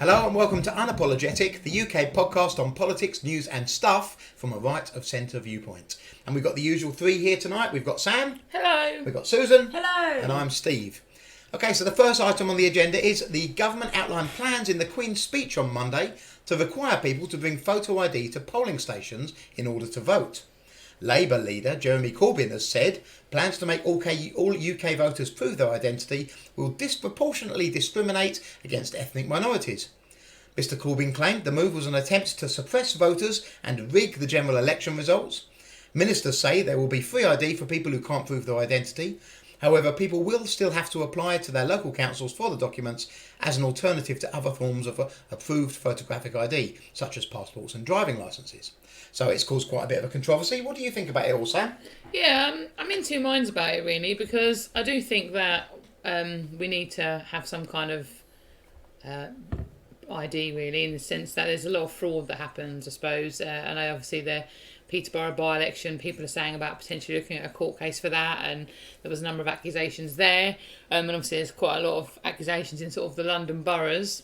Hello and welcome to Unapologetic, the UK podcast on politics, news and stuff from a right of centre viewpoint. And we've got the usual three here tonight. We've got Sam. Hello. We've got Susan. Hello. And I'm Steve. Okay, so the first item on the agenda is the government outlined plans in the Queen's speech on Monday to require people to bring photo ID to polling stations in order to vote. Labour leader Jeremy Corbyn has said plans to make all UK voters prove their identity will disproportionately discriminate against ethnic minorities. Mr Corbyn claimed the move was an attempt to suppress voters and rig the general election results. Ministers say there will be free ID for people who can't prove their identity. However, people will still have to apply to their local councils for the documents as an alternative to other forms of approved photographic ID, such as passports and driving licences. So it's caused quite a bit of a controversy. What do you think about it all, Sam? Yeah, I'm in two minds about it really, because I do think that we need to have some kind of ID really, in the sense that there's a lot of fraud that happens, I suppose. And obviously the Peterborough by-election, people are saying about potentially looking at a court case for that, and there was a number of accusations there. And obviously there's quite a lot of accusations in sort of the London boroughs.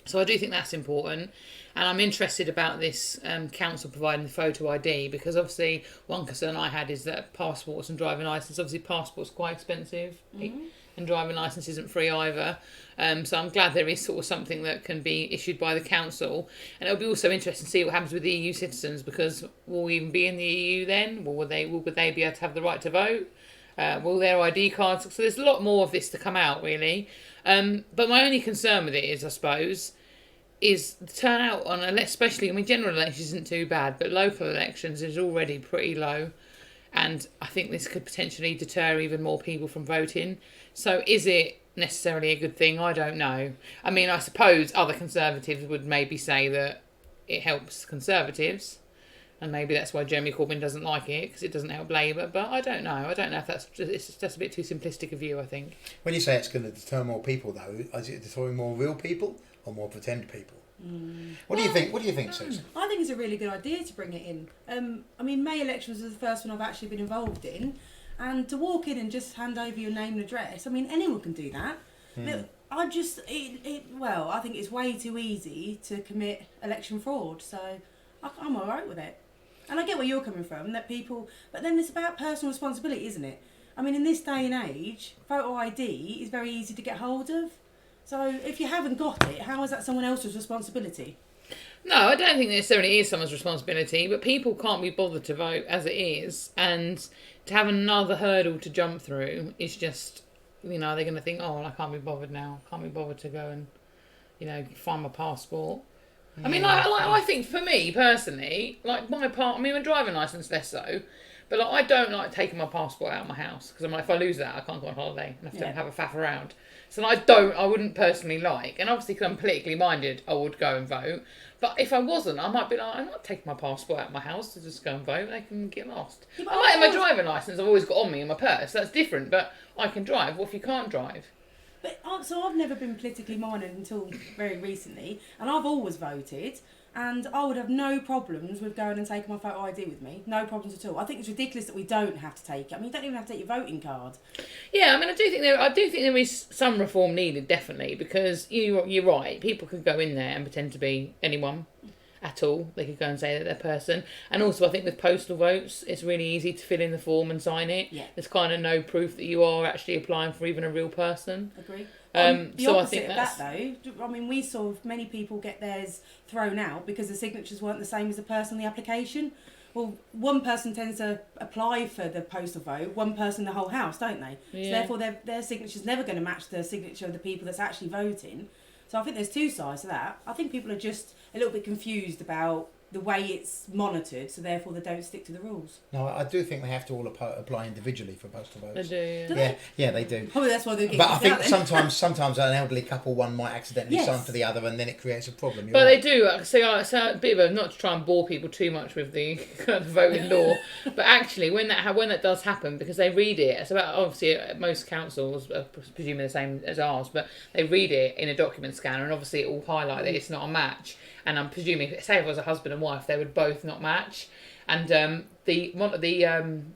So I do think that's important. And I'm interested about this council providing the photo ID, because obviously one concern I had is that passports and driving licence, obviously passports are quite expensive, and driving licence isn't free either. So I'm glad there is sort of something that can be issued by the council. And it'll be also interesting to see what happens with the EU citizens, because will we even be in the EU then? Would they be able to have the right to vote? Will their ID cards? So there's a lot more of this to come out really. But my only concern with it is, I suppose, is the turnout on, especially, I mean, general elections isn't too bad, but local elections is already pretty low. And I think this could potentially deter even more people from voting. So is it necessarily a good thing? I don't know. I mean, I suppose other Conservatives would maybe say that it helps Conservatives. And maybe that's why Jeremy Corbyn doesn't like it, because it doesn't help Labour. But I don't know. I don't know if it's just a bit too simplistic a view, I think. When you say it's going to deter more people, though, is it deterring more real people or more pretend people? What do you think, Susan? I think it's a really good idea to bring it in. I mean, May elections was the first one I've actually been involved in, and to walk in and just hand over your name and address, I mean, anyone can do that. But I think it's way too easy to commit election fraud, so I'm all right with it. And I get where you're coming from, that people, but then it's about personal responsibility, isn't it? I mean, in this day and age, photo ID is very easy to get hold of. So if you haven't got it, how is that someone else's responsibility? No, I don't think necessarily it is someone's responsibility, but people can't be bothered to vote as it is, and to have another hurdle to jump through is just, they're going to think, oh, well, I can't be bothered now. Can't be bothered to go and, find my passport. I mean, I think for me personally, like my driving licence less so, but I don't like taking my passport out of my house, because if I lose that, I can't go on holiday and have to have a faff around. So I wouldn't personally like, and obviously because I'm politically minded, I would go and vote. But if I wasn't, I might be like, I'm not taking my passport out of my house to just go and vote. They can get lost. Yeah, I might have my driving licence. I've always got on me in my purse. That's different. But I can drive. What if you can't drive? But so I've never been politically minded until very recently, and I've always voted. And I would have no problems with going and taking my photo ID with me. No problems at all. I think it's ridiculous that we don't have to take it. I mean, you don't even have to take your voting card. Yeah, I mean, I do think there is some reform needed, definitely, because you're right. People could go in there and pretend to be anyone at all. They could go and say that they're a person. And also, I think with postal votes, it's really easy to fill in the form and sign it. Yeah. There's kind of no proof that you are actually applying for even a real person. Agree. The so opposite I think of that, though, I mean, we saw many people get theirs thrown out because the signatures weren't the same as the person on the application. Well, one person tends to apply for the postal vote, one person the whole house, don't they? Yeah. So therefore, their signature's never going to match the signature of the people that's actually voting. So I think there's two sides to that. I think people are just a little bit confused about the way it's monitored, so therefore they don't stick to the rules. No, I do think they have to all apply individually for postal votes. They do, yeah. Yeah, they do. Probably that's why they're getting. But I think sometimes an elderly couple, one might accidentally sign for the other, and then it creates a problem. But they do. So a bit of not to try and bore people too much with the kind of voting law, but actually when that does happen, because they read it, it's about, obviously most councils are presumably the same as ours, but they read it in a document scanner, and obviously it will highlight that it's not a match. And I'm presuming, say if it was a husband and wife, they would both not match. And the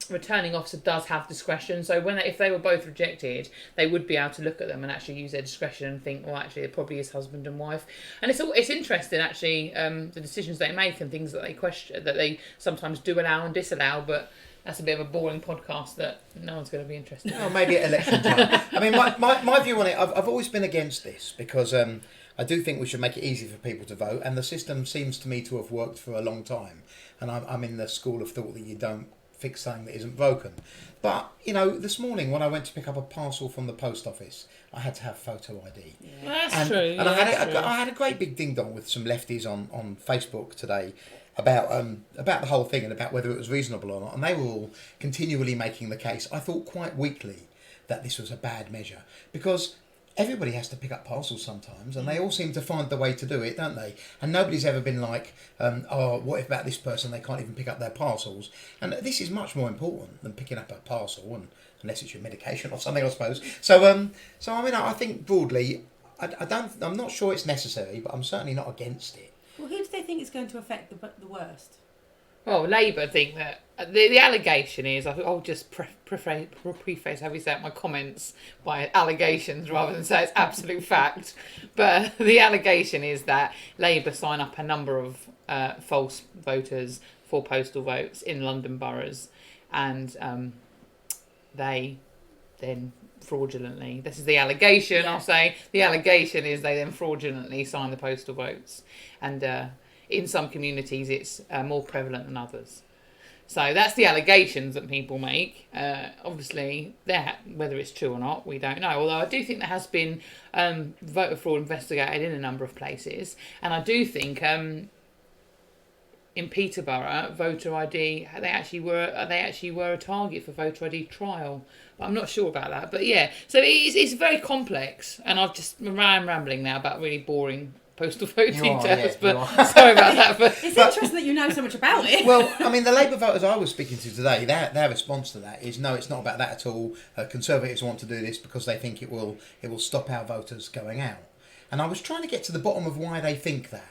returning officer does have discretion. So if they were both rejected, they would be able to look at them and actually use their discretion and think, well, actually, it probably is husband and wife. And it's interesting actually, the decisions they make and things that they question, that they sometimes do allow and disallow, but. That's a bit of a boring podcast that no one's going to be interested in. Oh, maybe at election time. I mean, my view on it, I've always been against this because I do think we should make it easy for people to vote, and the system seems to me to have worked for a long time. And I'm in the school of thought that you don't fix something that isn't broken. But, this morning when I went to pick up a parcel from the post office, I had to have photo ID. Yeah. That's and, true. And I had a great big ding-dong with some lefties on Facebook today about the whole thing and about whether it was reasonable or not, and they were all continually making the case, I thought quite weakly, that this was a bad measure, because everybody has to pick up parcels sometimes, and they all seem to find the way to do it, don't they? And nobody's ever been like, what about this person, they can't even pick up their parcels. And this is much more important than picking up a parcel, and unless it's your medication or something, I suppose. So I mean, I think broadly, I'm not sure it's necessary, but I'm certainly not against it. Well, who do they think is going to affect the worst? Well, Labour think that the allegation is, I'll just preface how we say it, my comments by allegations rather than say it's absolute fact. But the allegation is that Labour sign up a number of false voters for postal votes in London boroughs, and they then fraudulently, this is the allegation, I'll say, the allegation is they then fraudulently sign the postal votes, and in some communities it's more prevalent than others. So that's the allegations that people make. Obviously, whether it's true or not, we don't know. Although I do think there has been voter fraud investigated in a number of places, and I do think in Peterborough, voter ID, they actually were a target for voter ID trial. But I'm not sure about that. But yeah, so it's very complex, and I'm rambling now about really boring postal vote details. But sorry about that. But it's interesting that you know so much about it. Well, I mean, the Labour voters I was speaking to today, their response to that is no, it's not about that at all. Conservatives want to do this because they think it will stop our voters going out. And I was trying to get to the bottom of why they think that.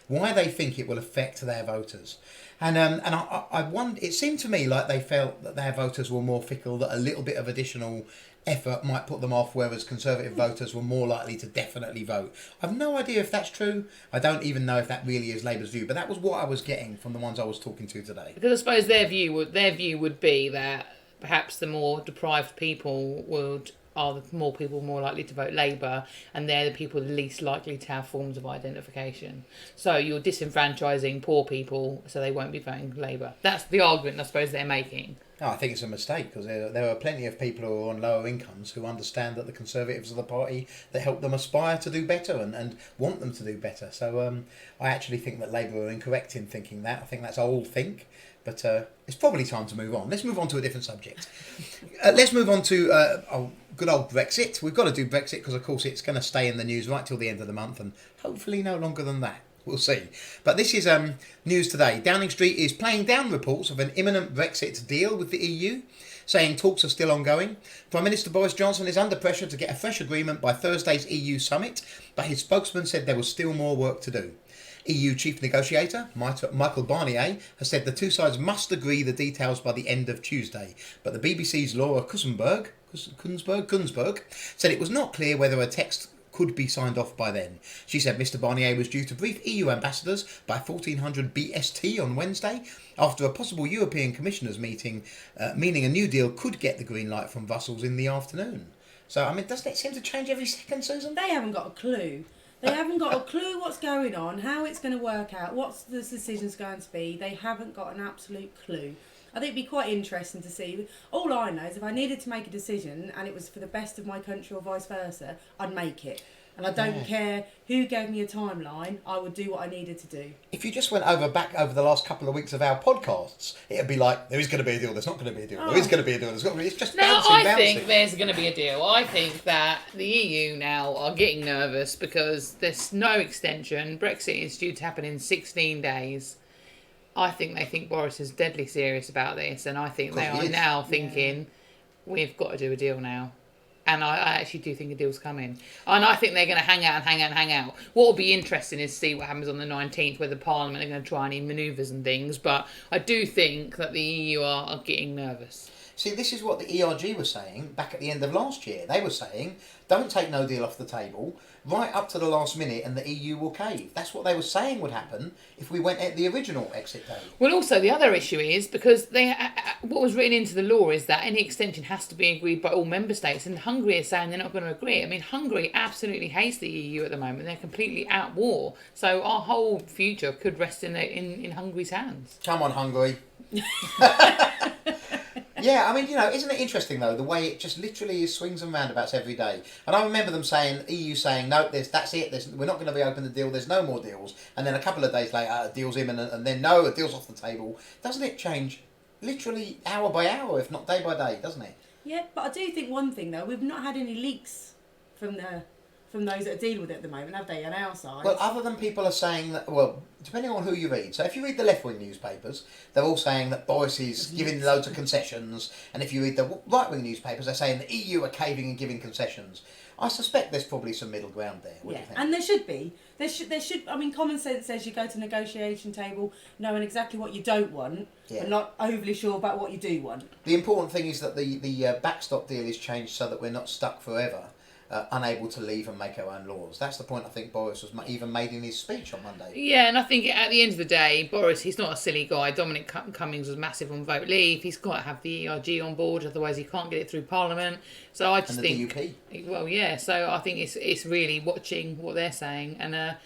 Why they think it will affect their voters. And I wonder, it seemed to me like they felt that their voters were more fickle, that a little bit of additional effort might put them off, whereas Conservative voters were more likely to definitely vote. I've no idea if that's true. I don't even know if that really is Labour's view, but that was what I was getting from the ones I was talking to today. Because I suppose their view would be that perhaps the more deprived people are the more people more likely to vote Labour, and they're the people least likely to have forms of identification. So you're disenfranchising poor people, so they won't be voting Labour. That's the argument I suppose they're making. No, I think it's a mistake, because there are plenty of people who are on lower incomes who understand that the Conservatives are the party that help them aspire to do better and want them to do better. So I actually think that Labour are incorrect in thinking that. I think that's old think. But it's probably time to move on. Let's move on to a different subject. Let's move on to good old Brexit. We've got to do Brexit because, of course, it's going to stay in the news right till the end of the month, and hopefully no longer than that. We'll see. But this is news today. Downing Street is playing down reports of an imminent Brexit deal with the EU, saying talks are still ongoing. Prime Minister Boris Johnson is under pressure to get a fresh agreement by Thursday's EU summit, but his spokesman said there was still more work to do. EU chief negotiator Michael Barnier has said the two sides must agree the details by the end of Tuesday, but the BBC's Laura Kunsberg said it was not clear whether a text could be signed off by then. She said Mr Barnier was due to brief EU ambassadors by 1400 BST on Wednesday after a possible European Commissioners meeting, meaning a new deal could get the green light from Brussels in the afternoon. So, I mean, doesn't it seem to change every second, Susan? They haven't got a clue. They haven't got a clue what's going on, how it's going to work out, what the decision's going to be. They haven't got an absolute clue. I think it'd be quite interesting to see. All I know is if I needed to make a decision and it was for the best of my country or vice versa, I'd make it. And I don't care who gave me a timeline, I would do what I needed to do. If you just went back over the last couple of weeks of our podcasts, it would be like, there is going to be a deal, there's not going to be a deal, there is going to be a deal, there's not going to be... It's just bouncing. I think there's going to be a deal. I think that the EU now are getting nervous because there's no extension. Brexit is due to happen in 16 days. I think they think Boris is deadly serious about this, and I think they are now thinking, we've got to do a deal now. And I actually do think a deal's coming. And I think they're going to hang out and hang out and hang out. What will be interesting is to see what happens on the 19th, whether Parliament are going to try any manoeuvres and things. But I do think that the EU are getting nervous. See, this is what the ERG was saying back at the end of last year. They were saying, don't take no deal off the table, right up to the last minute and the EU will cave. That's what they were saying would happen if we went at the original exit date. Well, also, the other issue is, because what was written into the law is that any extension has to be agreed by all member states, and Hungary is saying they're not going to agree. I mean, Hungary absolutely hates the EU at the moment. They're completely at war. So our whole future could rest in Hungary's hands. Come on, Hungary. Yeah, I mean, isn't it interesting, though, the way it just literally is swings and roundabouts every day. And I remember them saying, EU saying, no, that's it, we're not going to reopen the deal, there's no more deals. And then a couple of days later, a deal's imminent, and then no, a deal's off the table. Doesn't it change literally hour by hour, if not day by day, doesn't it? Yeah, but I do think one thing, though, we've not had any leaks from those that are dealing with it at the moment, have they, on our side? Well, other than people are saying that, well, depending on who you read. So if you read the left-wing newspapers, they're all saying that Boris is giving loads of concessions. And if you read the right-wing newspapers, they're saying the EU are caving and giving concessions. I suspect there's probably some middle ground there. What do you think? And there should be. There should. I mean, common sense says you go to a negotiation table knowing exactly what you don't want, and not overly sure about what you do want. The important thing is that the backstop deal is changed so that we're not stuck forever. Unable to leave and make our own laws. That's the point I think Boris was even made in his speech on Monday. Yeah, and I think at the end of the day, Boris, he's not a silly guy. Dominic Cummings was massive on vote leave. He's got to have the ERG on board, otherwise he can't get it through Parliament. So I just think... And the DUP. Well, yeah, so I think it's really watching what they're saying, and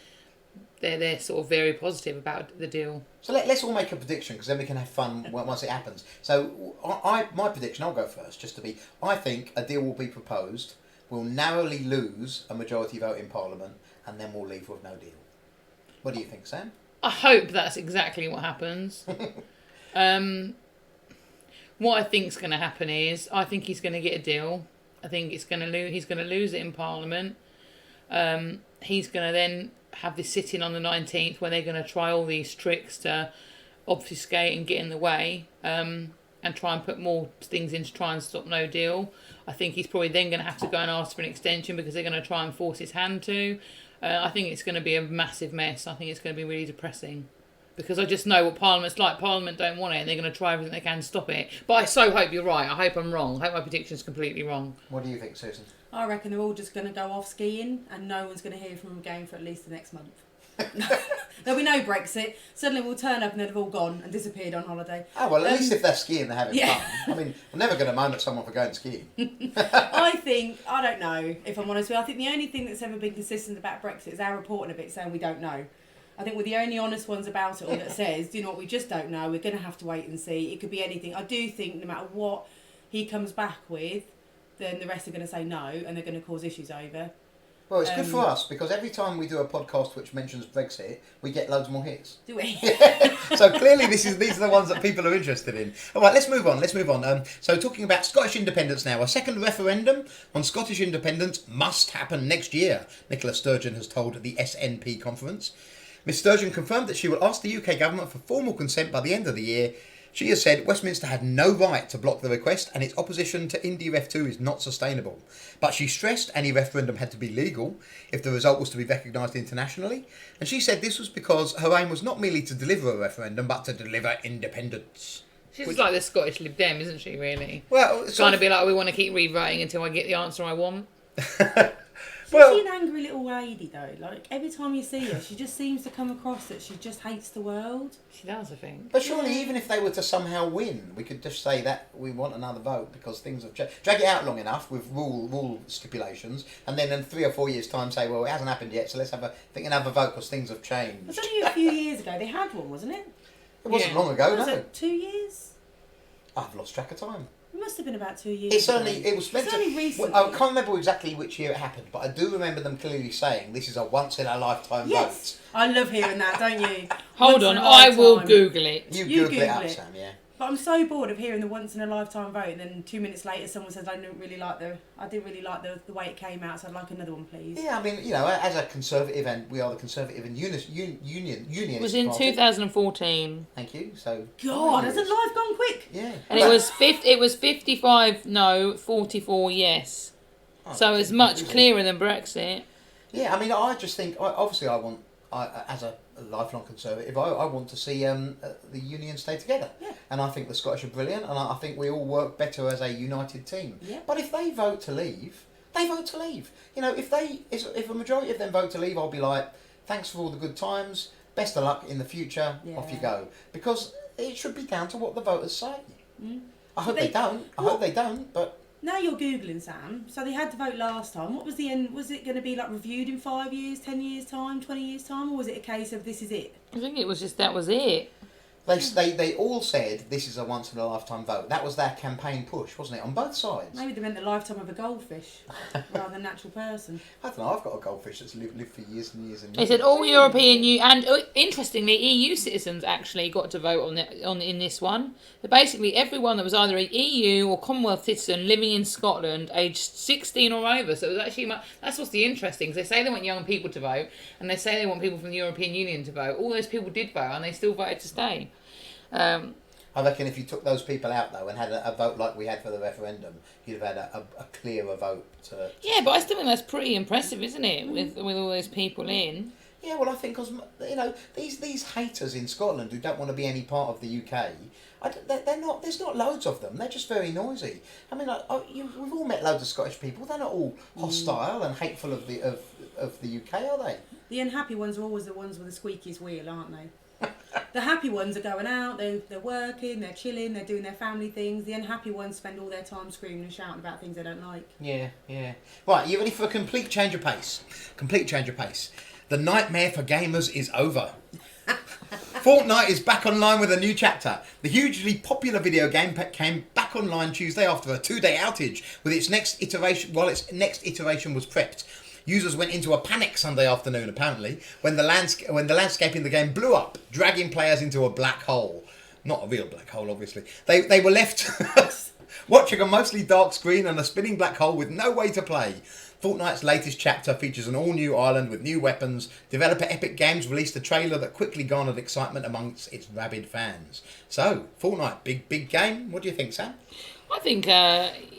they're sort of very positive about the deal. So let's all make a prediction, because then we can have fun once it happens. So my prediction, I'll go first, just to be... I think a deal will be proposed. We'll narrowly lose a majority vote in Parliament, and then we'll leave with no deal. What do you think, Sam? I hope that's exactly what happens. What I think's going to happen is, I think he's going to get a deal. I think he's going to lose it in Parliament. He's going to then have this sitting on the 19th, where they're going to try all these tricks to obfuscate and get in the way. And try and put more things in to try and stop no deal. I think he's probably then going to have to go and ask for an extension, because they're going to try and force his hand to. I think it's going to be a massive mess. I think it's going to be really depressing, because I just know what Parliament's like. Parliament don't want it, and they're going to try everything they can to stop it. But I so hope you're right. I hope I'm wrong. I hope my prediction's completely wrong. What do you think, Susan? I reckon they're all just going to go off skiing, and no one's going to hear from them again for at least the next month. There'll be no Brexit. Suddenly we'll turn up and they've all gone and disappeared on holiday. Oh, well, at least if they're skiing, they're having fun. I mean, we're never going to moan at someone for going skiing. I don't know, if I'm honest with you. I think the only thing that's ever been consistent about Brexit is our reporting of it saying we don't know. I think we're the only honest ones about it, or that says, do you know what, we just don't know. We're going to have to wait and see. It could be anything. I do think no matter what he comes back with, then the rest are going to say no, and they're going to cause issues over. Well, it's good for us, because every time we do a podcast which mentions Brexit, we get loads more hits. Do we? So clearly these are the ones that people are interested in. All right, let's move on. So talking about Scottish independence now. A second referendum on Scottish independence must happen next year, Nicola Sturgeon has told the SNP conference. Ms Sturgeon confirmed that she will ask the UK government for formal consent by the end of the year. She has said Westminster had no right to block the request, and its opposition to Indy Ref 2 is not sustainable. But she stressed any referendum had to be legal if the result was to be recognised internationally. And she said this was because her aim was not merely to deliver a referendum, but to deliver independence. She's like the Scottish Lib Dem, isn't she, really? Well, trying to be like, we want to keep rewriting until I get the answer I want. Is she an angry little lady, though? Like, every time you see her, she just seems to come across that she just hates the world. She does, I think. But surely, even if they were to somehow win, we could just say that we want another vote because things have changed. Drag it out long enough with rule stipulations, and then in 3 or 4 years' time say, well, it hasn't happened yet, so let's have another vote because things have changed. It was only a few years ago. They had one, wasn't it? It wasn't long ago, Was no. it 2 years? I've lost track of time. It must have been about 2 years. It ago. was meant It's only recently. I can't remember exactly which year it happened, but I do remember them clearly saying this is a once in a lifetime Yes, I love hearing that, don't you? Hold Once on, in a I will lifetime. Google it. vote. You You Google it up, Google it. Sam, yeah. But I'm so bored of hearing the once in a lifetime vote, and then 2 minutes later, someone says I didn't really like the way it came out, so I'd like another one, please. Yeah, I mean, as a conservative, and we are the conservative and unionist It was in party. 2014. Thank you. So God, hasn't life gone quick? yeah, And it was 55 no, 44 yes. So it's much clearer than Brexit. Yeah, I mean, I just think, obviously as a lifelong Conservative, I want to see the Union stay together. Yeah. And I think the Scottish are brilliant, and I think we all work better as a united team. Yeah. But if they vote to leave, they vote to leave. You know, if a majority of them vote to leave, I'll be like, thanks for all the good times, best of luck in the future, off you go. Because it should be down to what the voters say. I hope they don't, but... Now you're Googling, Sam. So they had to vote last time. What was the end? Was it going to be like reviewed in 5 years, 10 years time, 20 years time, or was it a case of this is it? I think it was just that was it. They all said this is a once in a lifetime vote. That was their campaign push, wasn't it, on both sides? Maybe they meant the lifetime of a goldfish rather than natural person. I don't know. I've got a goldfish that's lived for years and years and They years. said all European and interestingly, EU citizens actually got to vote in this one. But basically, everyone that was either an EU or Commonwealth citizen living in Scotland, aged 16 or over. So it was actually that's what's the interesting. Because they say they want young people to vote, and they say they want people from the European Union to vote. All those people did vote, and they still voted to stay. I reckon if you took those people out though and had a vote like we had for the referendum, you'd have had a clearer vote. Yeah, but I still think that's pretty impressive, isn't it? With all those people in. Yeah, well, I think because these haters in Scotland who don't want to be any part of the UK, they're not. There's not loads of them. They're just very noisy. I mean, we've all met loads of Scottish people. They're not all hostile and hateful of the UK, are they? The unhappy ones are always the ones with the squeakiest wheel, aren't they? The happy ones are going out, they're working, they're chilling, they're doing their family things. The unhappy ones spend all their time screaming and shouting about things they don't like. Yeah. Right, you ready for a complete change of pace? Complete change of pace. The nightmare for gamers is over. Fortnite is back online with a new chapter. The hugely popular video game came back online Tuesday after a 2-day outage with its next iteration, while its next iteration was prepped. Users went into a panic Sunday afternoon, apparently, when the landscape in the game blew up, dragging players into a black hole. Not a real black hole, obviously. They were left watching a mostly dark screen and a spinning black hole with no way to play. Fortnite's latest chapter features an all-new island with new weapons. Developer Epic Games released a trailer that quickly garnered excitement amongst its rabid fans. So, Fortnite, big game. What do you think, Sam? I think,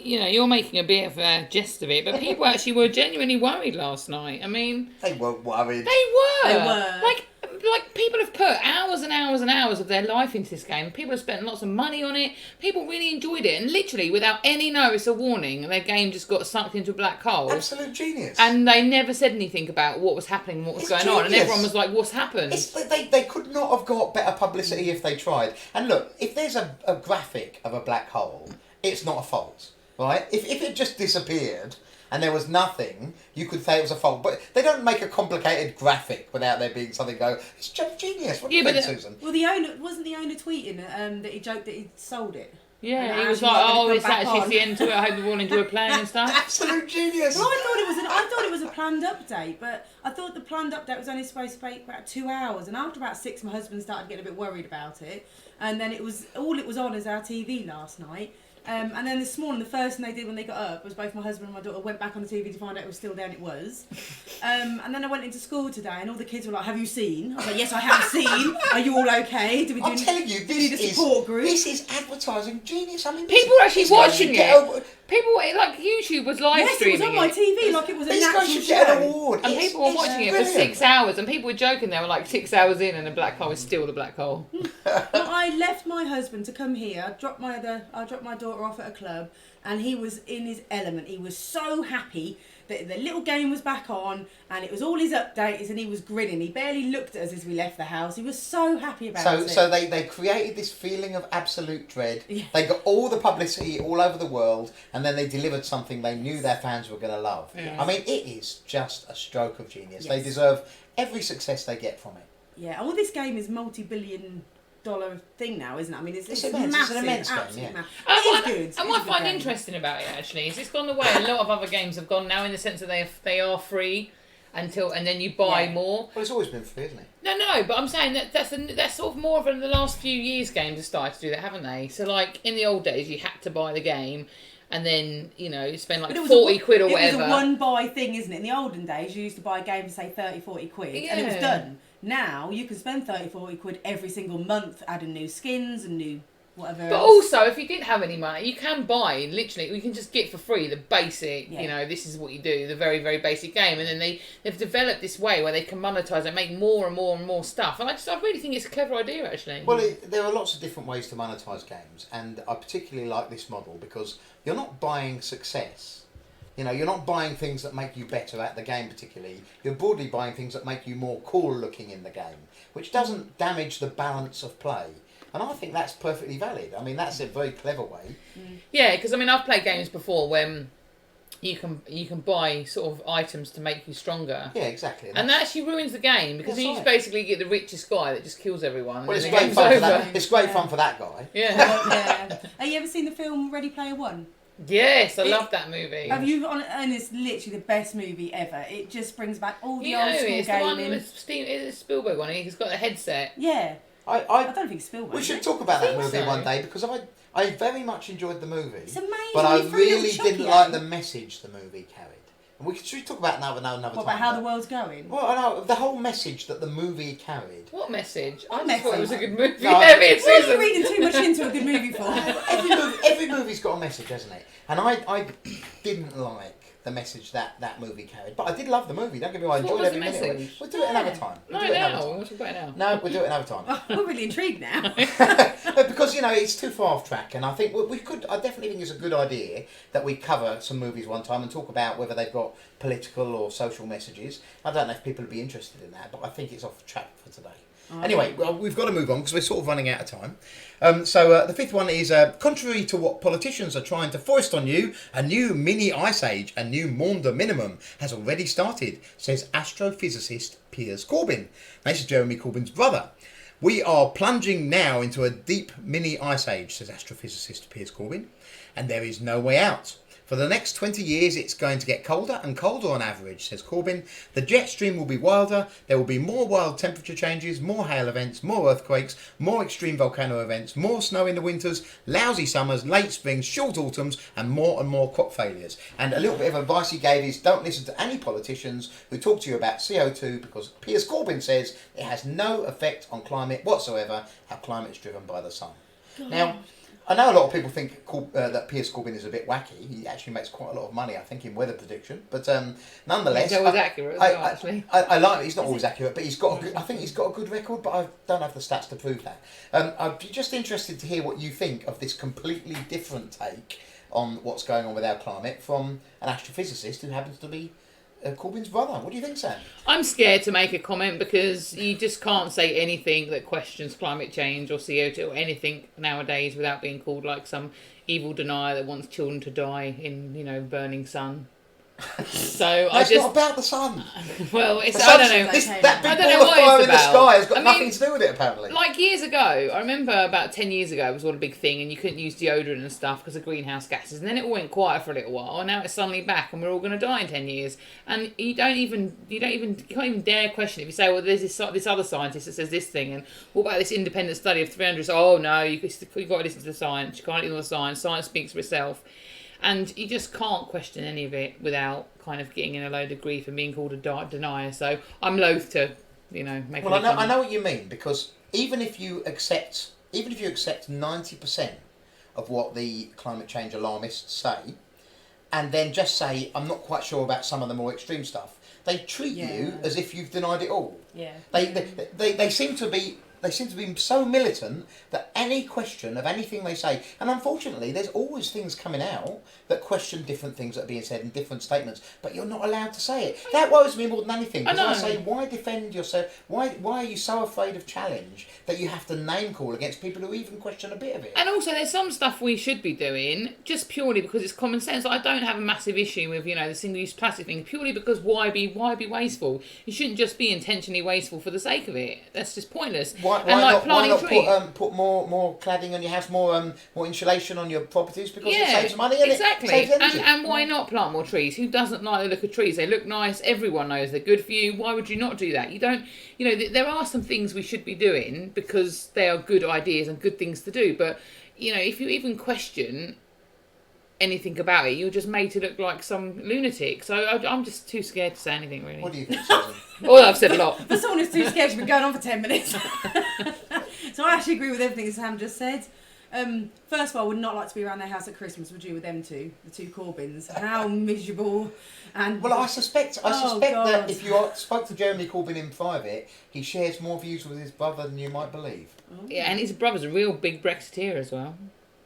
you're making a bit of a jest of it, but people actually were genuinely worried last night. I mean... They weren't worried. They were. Like people have put hours and hours and hours of their life into this game. People have spent lots of money on it. People really enjoyed it. And literally, without any notice or warning, their game just got sucked into a black hole. Absolute genius. And they never said anything about what was happening and what was going on. And everyone was like, what's happened? They could not have got better publicity if they tried. And look, if there's a graphic of a black hole, it's not a fault, right? If it just disappeared and there was nothing, you could say it was a fault. But they don't make a complicated graphic without there being something go, it's just genius. What do you think, Susan? Well, the owner tweeting that he joked that he sold it. Yeah, he was like, it's actually the end to it. I hope you all enjoy playing and stuff. Absolute genius. Well, I thought it was a planned update, but I thought the planned update was only supposed to take about 2 hours. And after about 6, my husband started getting a bit worried about it. And then it was on as our TV last night. And then this morning, the first thing they did when they got up was both my husband and my daughter went back on the TV to find out it was still there, and it was. And then I went into school today, and all the kids were like, "Have you seen?" I was like, "Yes, I have seen. Are you all okay? I'm telling you, this is advertising genius. I mean, people are actually watching it. People like YouTube was live streaming. Yes, it was on my TV like it was a These natural guys should show. get an award. And people were watching it for 6 hours, and people were joking. They were like 6 hours in, and the black hole is still the black hole. Well, I left my husband to come here. I dropped my daughter off at a club, and he was in his element. He was so happy that the little game was back on, and it was all his updates, and he was grinning. He barely looked at us as we left the house. He was so happy about it. So they created this feeling of absolute dread. Yeah. They got all the publicity all over the world, and then they delivered something they knew their fans were going to love. Yes. I mean, it is just a stroke of genius. Yes. They deserve every success they get from it. Yeah, and well, this game is multi-billion-dollar thing now, isn't it? I mean, it's immense. massive, It's an immense game, absolutely yeah. massive. And It is good. And what I find interesting about it actually is it's gone the way a lot of other games have gone now, in the sense that they are free and then you buy more. Well, it's always been free, isn't it? No, but I'm saying that's sort of more of in the last few years games have started to do that, haven't they? So like in the old days, you had to buy the game. And then, you spend like 40 quid or whatever. It was a one-buy thing, isn't it? In the olden days, you used to buy a game for, say, 30, 40 quid, and it was done. Now, you can spend 30, 40 quid every single month, adding new skins and new whatever. But also, if you didn't have any money, you can buy, literally, you can just get for free the basic, this is what you do, the very, very basic game. And then they've developed this way where they can monetise and make more and more and more stuff. And I really think it's a clever idea, actually. Well, there are lots of different ways to monetise games, and I particularly like this model because you're not buying success. You're not buying things that make you better at the game particularly. You're broadly buying things that make you more cool looking in the game, which doesn't damage the balance of play. And I think that's perfectly valid. I mean, that's a very clever way. Yeah, because I've played games before when you can buy sort of items to make you stronger. Yeah, exactly. And that actually ruins the game because you just basically get the richest guy that just kills everyone. Well, it's great fun for that. It's great fun for that guy. Yeah. Have you ever seen the film Ready Player One? Yes, I love that movie. Have you? And it's literally the best movie ever. It just brings back all the old school it's gaming. the one with it's Spielberg one. He's got a headset. Yeah. I don't think it's Spielberg. We should talk about that movie one day because I very much enjoyed the movie. It's amazing. But I really didn't like the message the movie carried. And should we talk about that another time? What about how the world's going? Well, I know the whole message that the movie carried. What message? What I message? thought it was a good movie. No, What are you reading too much into a good movie for? Every movie's got a message, hasn't it? And I didn't like the message that movie carried, but I did love the movie. Don't get me wrong, I enjoyed every minute of it. We'll do it another time. We'll do it now. No, we'll do it another time. I'm really intrigued now. Because it's too far off track, and I think we could. I definitely think it's a good idea that we cover some movies one time and talk about whether they've got political or social messages. I don't know if people would be interested in that, but I think it's off track for today. Anyway, well, we've got to move on because we're sort of running out of time. So the fifth one is, contrary to what politicians are trying to foist on you, a new mini ice age, a new Maunder minimum, has already started, says astrophysicist Piers Corbyn. This is Jeremy Corbyn's brother. We are plunging now into a deep mini ice age, says astrophysicist Piers Corbyn, and there is no way out. For the next 20 years, it's going to get colder and colder on average, says Corbyn. The jet stream will be wilder. There will be more wild temperature changes, more hail events, more earthquakes, more extreme volcano events, more snow in the winters, lousy summers, late springs, short autumns, and more crop failures. And a little bit of advice he gave is don't listen to any politicians who talk to you about CO2 because Piers Corbyn says it has no effect on climate whatsoever. Our climate is driven by the sun. God. Now, I know a lot of people think that Piers Corbyn is a bit wacky. He actually makes quite a lot of money, I think, in weather prediction. But nonetheless, he's always accurate as well, actually. I like. He's not always accurate, but he's got. I think he's got a good record. But I don't have the stats to prove that. I'd be just interested to hear what you think of this completely different take on what's going on with our climate from an astrophysicist who happens to be Corbyn's brother. What do you think, Sam? I'm scared to make a comment because you just can't say anything that questions climate change or CO2 or anything nowadays without being called like some evil denier that wants children to die in, burning sun. So it's not about the sun. Well, it's I don't know. That big ball of fire in the sky has got nothing to do with it, apparently. Like years ago, I remember about 10 years ago, it was all a big thing, and you couldn't use deodorant and stuff because of greenhouse gases. And then it all went quiet for a little while, and now it's suddenly back, and we're all going to die in 10 years. And you can't even dare question it. If you say, well, there's this other scientist that says this thing, and what about this independent study of 300? Oh no, you've got to listen to the science. You can't ignore the science. Science speaks for itself. And you just can't question any of it without kind of getting in a load of grief and being called a denier. So I'm loath to, make. Well, I know what you mean, because even if you accept 90% of what the climate change alarmists say, and then just say I'm not quite sure about some of the more extreme stuff, they treat you as if you've denied it all. Yeah. They seem to be. They seem to be so militant that any question of anything they say, and unfortunately there's always things coming out that question different things that are being said in different statements, but you're not allowed to say it. That worries me more than anything, because I say, why defend yourself? Why are you so afraid of challenge that you have to name call against people who even question a bit of it? And also there's some stuff we should be doing just purely because it's common sense. I don't have a massive issue with, the single-use plastic thing, purely because why be wasteful? You shouldn't just be intentionally wasteful for the sake of it. That's just pointless. Why not put more cladding on your house, more insulation on your properties, because it saves money and exactly. It saves energy. And why not plant more trees? Who doesn't like the look of trees? They look nice. Everyone knows they're good for you. Why would you not do that? You don't. There are some things we should be doing because they are good ideas and good things to do. But if you even question anything about it, you're just made to look like some lunatic. So I'm just too scared to say anything, really. What do you think, Susan? Well, I've said a lot. For someone who's too scared, she's been going on for 10 minutes. So I actually agree with everything Sam just said. First of all, I would not like to be around their house at Christmas, would you, with them two, the two Corbyns? How miserable. And Well, I suspect Oh, that God. if you spoke to Jeremy Corbyn in private, he shares more views with his brother than you might believe. Yeah, and his brother's a real big Brexiteer as well.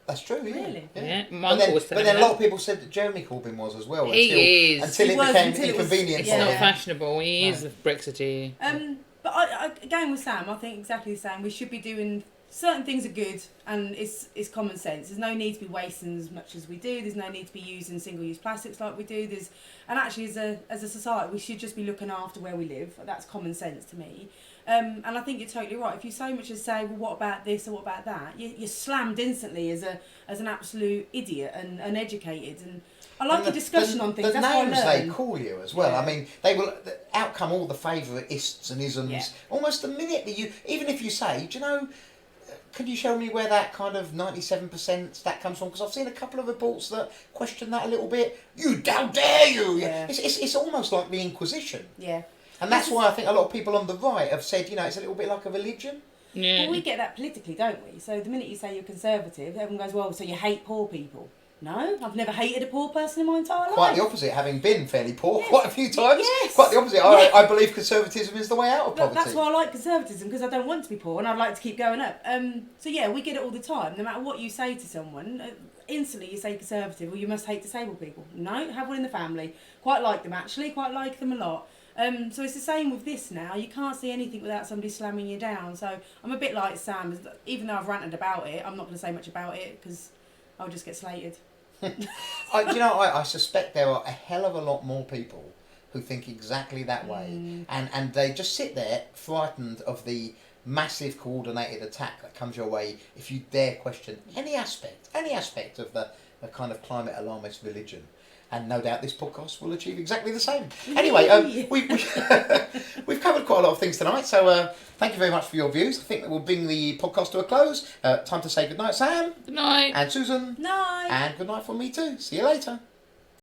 That's true, yeah. Really? Yeah, my But uncle then, was but telling then me a lot that. of people said that Jeremy Corbyn was as well. He is. Until He it was, became until it was- inconvenient It's for not him. fashionable. He is No. a Brexiteer. But I, again with Sam, I think exactly the same. We should be doing certain things are good, and it's common sense. There's no need to be wasting as much as we do. There's no need to be using single-use plastics like we do. And actually, as a society, we should just be looking after where we live. That's common sense to me. And I think you're totally right. If you so much as say, well, what about this or what about that, you're slammed instantly as an absolute idiot and uneducated. And I like And a discussion on things. The That's how I names learn. they call you as well. Yeah. I mean, they will outcome all the favourites and isms. Yeah. Almost the minute that even if you say, do you know, could you show me where that kind of 97% stat comes from? Because I've seen a couple of reports that question that a little bit. How dare you? Yeah. It's almost like the Inquisition. Yeah. And that's why I think a lot of people on the right have said, it's a little bit like a religion. Yeah. Well, we get that politically, don't we? So the minute you say you're conservative, everyone goes, well, so you hate poor people. No, I've never hated a poor person in my entire life. Quite the opposite, having been fairly poor Yes. quite a few times. Yes. Quite the opposite. Yes. I believe conservatism is the way out of But poverty. that's why I like conservatism, because I don't want to be poor and I'd like to keep going up. So yeah, we get it all the time. No matter what you say to someone, instantly you say conservative, well, you must hate disabled people. No, have one in the family. Quite like them actually, quite like them a lot. So it's the same with this now. You can't see anything without somebody slamming you down. So I'm a bit like Sam. Even though I've ranted about it, I'm not going to say much about it because I'll just get slated. I suspect there are a hell of a lot more people who think exactly that way, and they just sit there frightened of the massive coordinated attack that comes your way if you dare question any aspect of the kind of climate alarmist religion. And no doubt this podcast will achieve exactly the same. Anyway, we've covered quite a lot of things tonight, so thank you very much for your views. I think that will bring the podcast to a close. Time to say goodnight, Sam. Good night. And Susan. No. And good night from me too. See you later.